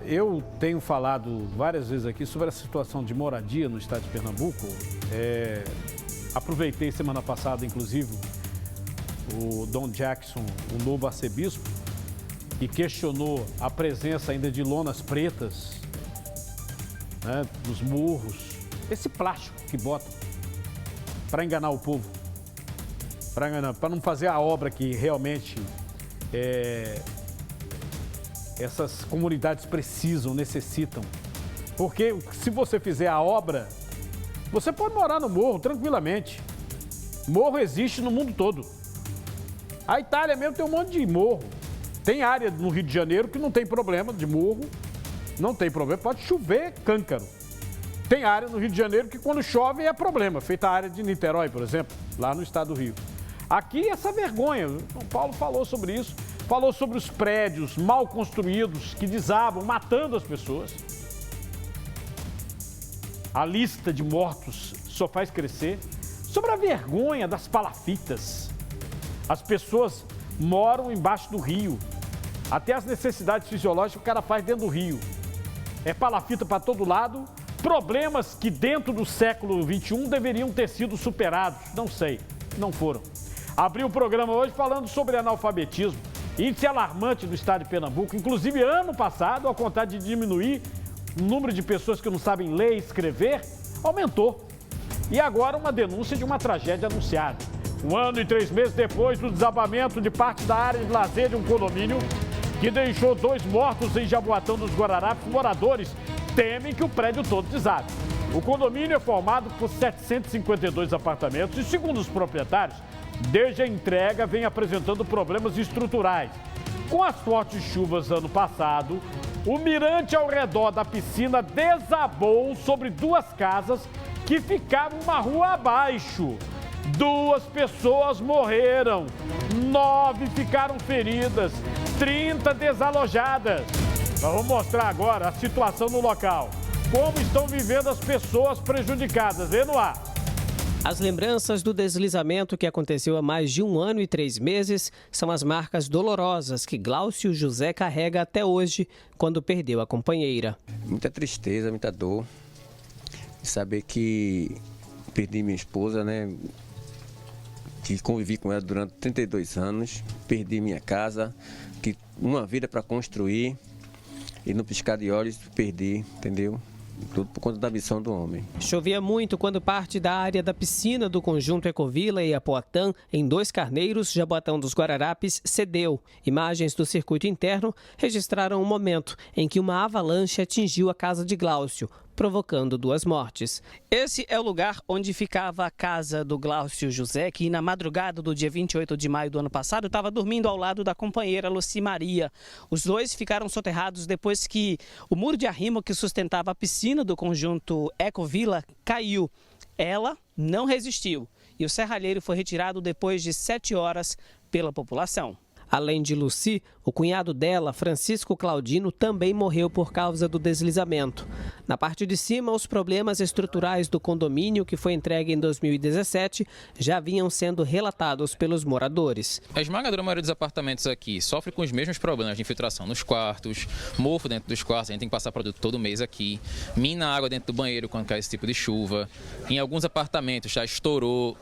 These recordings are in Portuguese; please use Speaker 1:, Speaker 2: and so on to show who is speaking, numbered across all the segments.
Speaker 1: Eu tenho falado várias vezes aqui sobre a situação de moradia no estado de Pernambuco. Aproveitei semana passada, inclusive, o Dom Jackson, o novo arcebispo, e questionou a presença ainda de lonas pretas, né, nos morros. Esse plástico que botam para enganar o povo, para não fazer a obra que realmente essas comunidades precisam, necessitam. Porque se você fizer a obra, você pode morar no morro tranquilamente. Morro existe no mundo todo. A Itália mesmo tem um monte de morro. Tem área no Rio de Janeiro que não tem problema de morro, não tem problema, pode chover câncaro. Tem área no Rio de Janeiro que quando chove é problema, feita a área de Niterói, por exemplo, lá no estado do Rio. Aqui essa vergonha, o São Paulo falou sobre isso, falou sobre os prédios mal construídos que desabam, matando as pessoas. A lista de mortos só faz crescer. Sobre a vergonha das palafitas. As pessoas moram embaixo do rio. Até as necessidades fisiológicas o cara faz dentro do rio. É palafita para todo lado. Problemas que dentro do século XXI deveriam ter sido superados. Não sei, não foram. Abri o programa hoje falando sobre analfabetismo. Índice alarmante do estado de Pernambuco. Inclusive, ano passado, ao contrário de diminuir, o número de pessoas que não sabem ler e escrever aumentou. E agora uma denúncia de uma tragédia anunciada. 1 ano e 3 meses depois do desabamento de parte da área de lazer de um condomínio que deixou 2 mortos em Jaboatão dos Guararapes, moradores temem que o prédio todo desabe. O condomínio é formado por 752 apartamentos e, segundo os proprietários, desde a entrega vem apresentando problemas estruturais. Com as fortes chuvas ano passado, o mirante ao redor da piscina desabou sobre 2 casas que ficavam uma rua abaixo. 2 pessoas morreram, 9 ficaram feridas, 30 desalojadas. Nós vamos mostrar agora a situação no local. Como estão vivendo as pessoas prejudicadas. Vê no ar.
Speaker 2: As lembranças do deslizamento que aconteceu há mais de 1 ano e 3 meses são as marcas dolorosas que Glaucio José carrega até hoje, quando perdeu a companheira.
Speaker 3: Muita tristeza, muita dor. Saber que perdi minha esposa, né? Que convivi com ela durante 32 anos. Perdi minha casa, que uma vida para construir. E no piscar de olhos perdi, entendeu? Tudo por conta da ambição do homem.
Speaker 2: Chovia muito quando parte da área da piscina do conjunto Ecovila e Apoatã, em 2 Carneiros, Jaboatão dos Guararapes, cedeu. Imagens do circuito interno registraram um momento em que uma avalanche atingiu a casa de Glaucio, provocando 2 mortes. Esse é o lugar onde ficava a casa do Glaucio José, que na madrugada do dia 28 de maio do ano passado estava dormindo ao lado da companheira Luci Maria. Os 2 ficaram soterrados depois que o muro de arrimo que sustentava a piscina do conjunto Ecovila caiu. Ela não resistiu e o serralheiro foi retirado depois de 7 horas pela população. Além de Luci, o cunhado dela, Francisco Claudino, também morreu por causa do deslizamento. Na parte de cima, os problemas estruturais do condomínio, que foi entregue em 2017, já vinham sendo relatados pelos moradores.
Speaker 4: A esmagadora maioria dos apartamentos aqui sofre com os mesmos problemas de infiltração nos quartos, mofo dentro dos quartos, a gente tem que passar produto todo mês aqui, mina água dentro do banheiro quando cai esse tipo de chuva. Em alguns apartamentos já estourou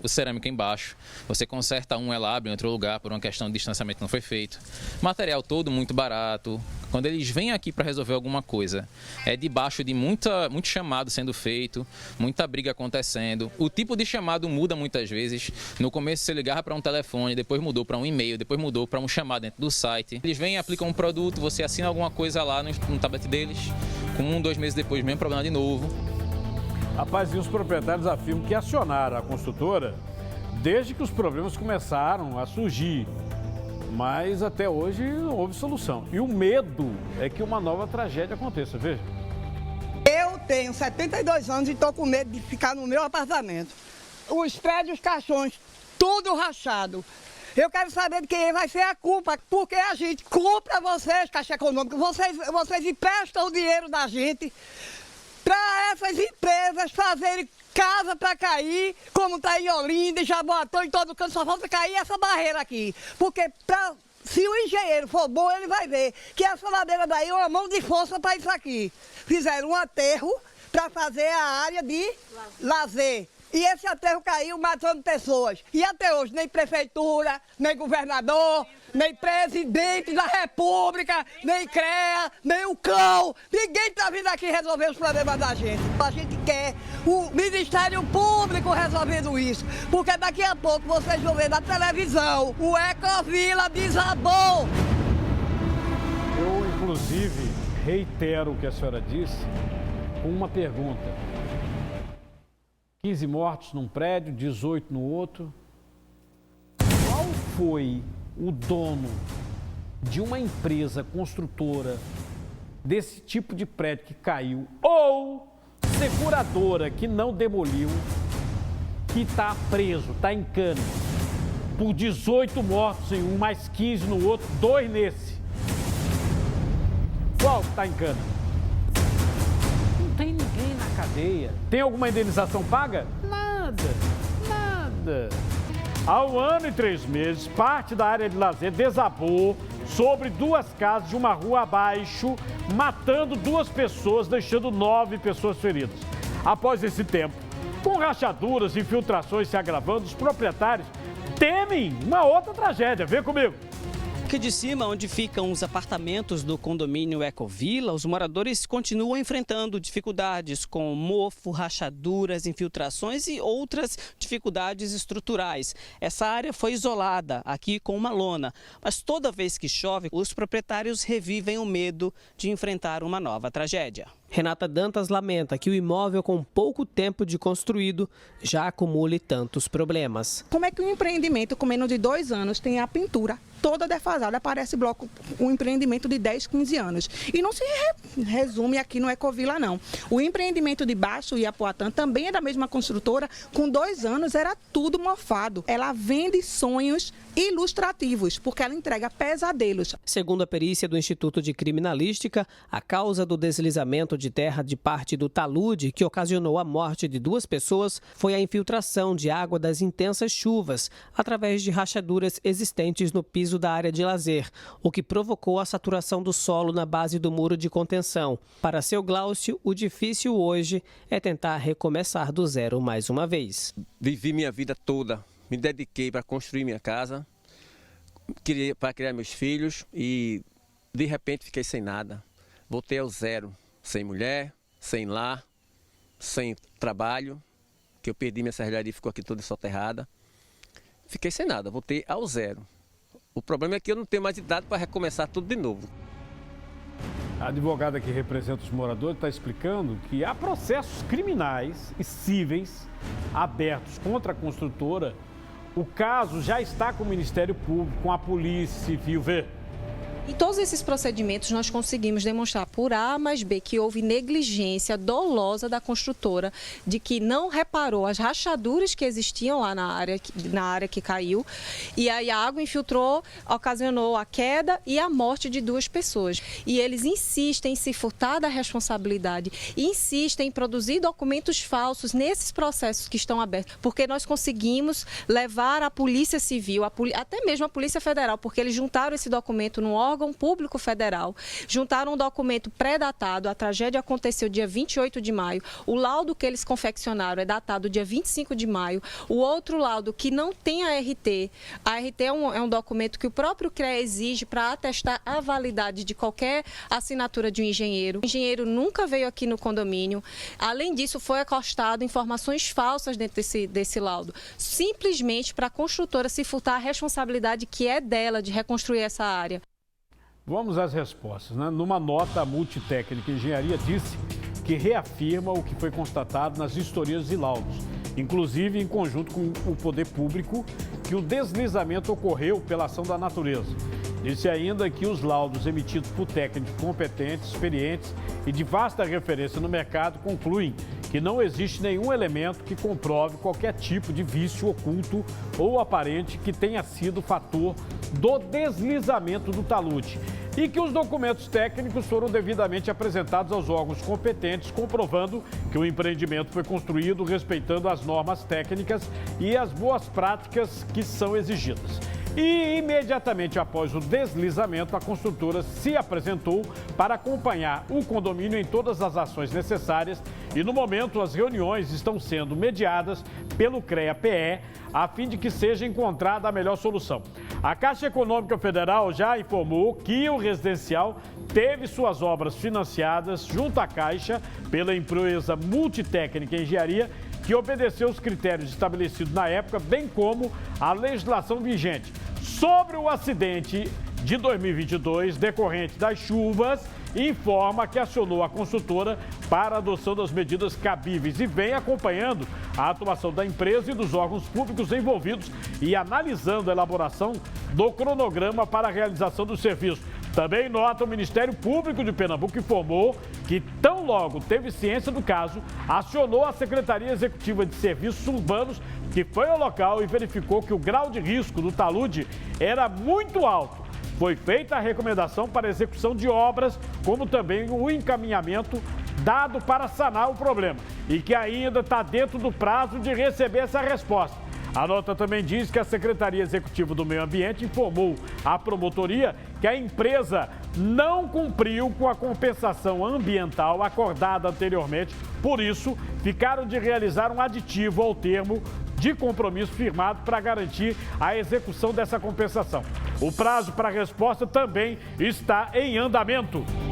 Speaker 4: o cerâmico embaixo, você conserta ela abre em outro lugar por uma questão de distanciamento não foi feito. Material todo muito barato. Quando eles vêm aqui para resolver alguma coisa, é debaixo de muito chamado sendo feito, muita briga acontecendo. O tipo de chamado muda muitas vezes. No começo você ligava para um telefone, depois mudou para um e-mail, depois mudou para um chamado dentro do site. Eles vêm, aplicam um produto, você assina alguma coisa lá no tablet deles. Com 1, 2 meses depois, mesmo problema de novo.
Speaker 1: Rapaz, e os proprietários afirmam que acionaram a construtora desde que os problemas começaram a surgir. Mas até hoje não houve solução. E o medo é que uma nova tragédia aconteça, veja.
Speaker 5: Eu tenho 72 anos e estou com medo de ficar no meu apartamento. Os prédios, os caixões, tudo rachado. Eu quero saber de quem vai ser a culpa, porque a gente compra vocês, Caixa Econômica, vocês emprestam o dinheiro da gente para essas empresas fazerem casa para cair, como está em Olinda, em Jaboatão, em todo canto, só falta cair essa barreira aqui. Porque para Se o engenheiro for bom, ele vai ver que essa ladeira daí é uma mão de força para isso aqui. Fizeram um aterro para fazer a área de lazer. E esse aterro caiu matando pessoas. E até hoje, nem prefeitura, nem governador, nem presidente da república, nem CREA, nem o CAU. Ninguém está vindo aqui resolver os problemas da gente. A gente quer o Ministério Público resolvendo isso. Porque daqui a pouco vocês vão ver na televisão, o Ecovila desabou.
Speaker 1: Eu, inclusive, reitero o que a senhora disse com uma pergunta. 15 mortos num prédio, 18 no outro. Qual foi o dono de uma empresa construtora desse tipo de prédio que caiu ou seguradora que não demoliu, que está preso, está em cana, por 18 mortos em um, mais 15 no outro, 2 nesse? Qual que está em cana? Não tem ninguém na cadeia. Tem alguma indenização paga? Nada, nada. Há 1 ano e 3 meses, parte da área de lazer desabou sobre 2 casas de uma rua abaixo, matando 2 pessoas, deixando 9 pessoas feridas. Após esse tempo, com rachaduras e infiltrações se agravando, os proprietários temem uma outra tragédia. Vem comigo.
Speaker 6: Aqui de cima, onde ficam os apartamentos do condomínio Ecovila, os moradores continuam enfrentando dificuldades com mofo, rachaduras, infiltrações e outras dificuldades estruturais. Essa área foi isolada aqui com uma lona, mas toda vez que chove, os proprietários revivem o medo de enfrentar uma nova tragédia.
Speaker 2: Renata Dantas lamenta que o imóvel com pouco tempo de construído já acumule tantos problemas.
Speaker 7: Como é que um empreendimento com menos de 2 anos tem a pintura toda defasada, parece bloco, um empreendimento de 10, 15 anos. E não se resume aqui no Ecovila, não. O empreendimento de Baixo e Apoatã também é da mesma construtora, com 2 anos era tudo mofado. Ela vende sonhos ilustrativos, porque ela entrega pesadelos.
Speaker 2: Segundo a perícia do Instituto de Criminalística, a causa do deslizamento de terra de parte do talude, que ocasionou a morte de 2 pessoas, foi a infiltração de água das intensas chuvas, através de rachaduras existentes no piso da área de lazer, o que provocou a saturação do solo na base do muro de contenção. Para seu Glaucio, o difícil hoje é tentar recomeçar do zero mais uma vez.
Speaker 3: Vivi minha vida toda, me dediquei para construir minha casa, para criar meus filhos e de repente fiquei sem nada. Voltei ao zero, sem mulher, sem lar, sem trabalho, que eu perdi minha serralharia e ficou aqui toda soterrada. Fiquei sem nada, voltei ao zero. O problema é que eu não tenho mais idade para recomeçar tudo de novo.
Speaker 1: A advogada que representa os moradores está explicando que há processos criminais e cíveis abertos contra a construtora. O caso já está com o Ministério Público, com a Polícia Civil.
Speaker 8: Em todos esses procedimentos, nós conseguimos demonstrar por A mais B que houve negligência dolosa da construtora, de que não reparou as rachaduras que existiam lá na área que caiu, e aí a água infiltrou, ocasionou a queda e a morte de 2 pessoas. E eles insistem em se furtar da responsabilidade, insistem em produzir documentos falsos nesses processos que estão abertos, porque nós conseguimos levar a Polícia Civil, até mesmo a Polícia Federal, porque eles juntaram esse documento num órgão público federal, juntaram um documento pré-datado, a tragédia aconteceu dia 28 de maio, o laudo que eles confeccionaram é datado dia 25 de maio, o outro laudo que não tem a RT é um documento que o próprio CREA exige para atestar a validade de qualquer assinatura de um engenheiro. O engenheiro nunca veio aqui no condomínio, além disso foi acostado informações falsas dentro desse laudo, simplesmente para a construtora se furtar a responsabilidade que é dela de reconstruir essa área.
Speaker 1: Vamos às respostas, né? Numa nota, a Multitécnica Engenharia disse que reafirma o que foi constatado nas vistorias e laudos, inclusive em conjunto com o poder público, que o deslizamento ocorreu pela ação da natureza. Disse ainda que os laudos emitidos por técnicos competentes, experientes e de vasta referência no mercado concluem que não existe nenhum elemento que comprove qualquer tipo de vício oculto ou aparente que tenha sido fator do deslizamento do talude e que os documentos técnicos foram devidamente apresentados aos órgãos competentes, comprovando que o empreendimento foi construído respeitando as normas técnicas e as boas práticas que são exigidas. E imediatamente após o deslizamento, a construtora se apresentou para acompanhar o condomínio em todas as ações necessárias e no momento as reuniões estão sendo mediadas pelo CREA-PE a fim de que seja encontrada a melhor solução. A Caixa Econômica Federal já informou que o residencial teve suas obras financiadas junto à Caixa pela empresa Multitécnica Engenharia, que obedeceu os critérios estabelecidos na época, bem como a legislação vigente. Sobre o acidente de 2022, decorrente das chuvas, informa que acionou a consultora para a adoção das medidas cabíveis e vem acompanhando a atuação da empresa e dos órgãos públicos envolvidos e analisando a elaboração do cronograma para a realização do serviço. Também nota o Ministério Público de Pernambuco informou que, tão logo teve ciência do caso, acionou a Secretaria Executiva de Serviços Urbanos, que foi ao local e verificou que o grau de risco do talude era muito alto. Foi feita a recomendação para a execução de obras, como também o encaminhamento dado para sanar o problema e que ainda está dentro do prazo de receber essa resposta. A nota também diz que a Secretaria Executiva do Meio Ambiente informou à promotoria que a empresa não cumpriu com a compensação ambiental acordada anteriormente, por isso, ficaram de realizar um aditivo ao termo de compromisso firmado para garantir a execução dessa compensação. O prazo para a resposta também está em andamento.